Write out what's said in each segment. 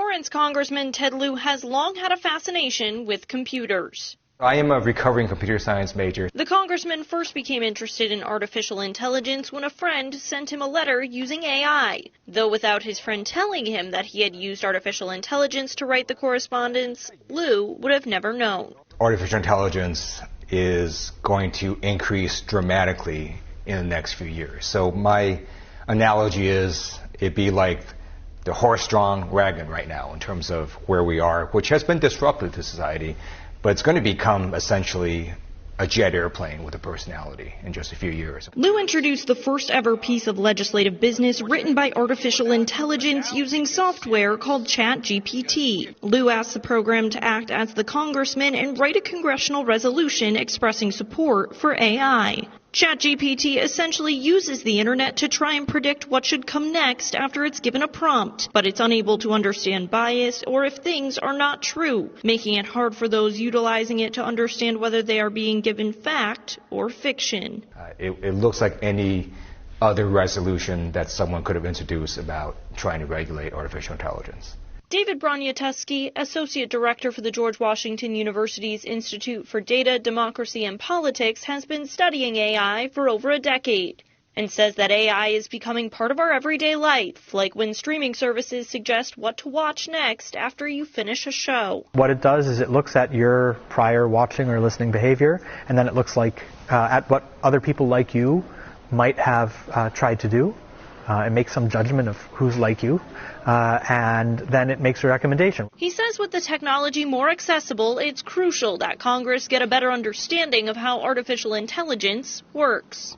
Torrance Congressman Ted Lieu has long had a fascination with computers. I am a recovering computer science major. The congressman first became interested in artificial intelligence when a friend sent him a letter using AI. Though without his friend telling him that he had used artificial intelligence to write the correspondence, Lieu would have never known. Artificial intelligence is going to increase dramatically in the next few years. So my analogy is it'd be like the horse-drawn wagon right now in terms of where we are, which has been disruptive to society, but it's going to become essentially a jet airplane with a personality in just a few years. Lieu introduced the first ever piece of legislative business written by artificial intelligence using software called ChatGPT. Lieu asked the program to act as the congressman and write a congressional resolution expressing support for AI. ChatGPT essentially uses the internet to try and predict what should come next after it's given a prompt, but it's unable to understand bias or if things are not true, making it hard for those utilizing it to understand whether they are being given fact or fiction. It looks like any other resolution that someone could have introduced about trying to regulate artificial intelligence. David Broniatowski, Associate Director for the George Washington University's Institute for Data, Democracy, and Politics, has been studying AI for over a decade and says that AI is becoming part of our everyday life, like when streaming services suggest what to watch next after you finish a show. What it does is it looks at your prior watching or listening behavior, and then it looks like at what other people like you might have tried to do. It makes some judgment of who's like you, and then it makes a recommendation. He says with the technology more accessible, it's crucial that Congress get a better understanding of how artificial intelligence works.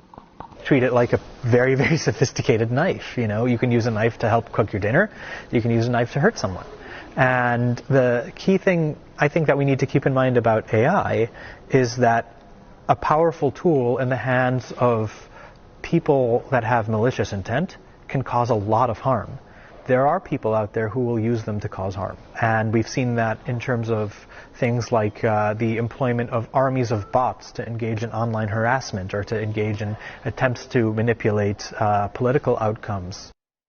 Treat it like a very, very sophisticated knife. You know, you can use a knife to help cook your dinner. You can use a knife to hurt someone. And the key thing I think that we need to keep in mind about AI is that a powerful tool in the hands of people that have malicious intent can cause a lot of harm. There are people out there who will use them to cause harm. And we've seen that in terms of things like the employment of armies of bots to engage in online harassment or to engage in attempts to manipulate political outcomes.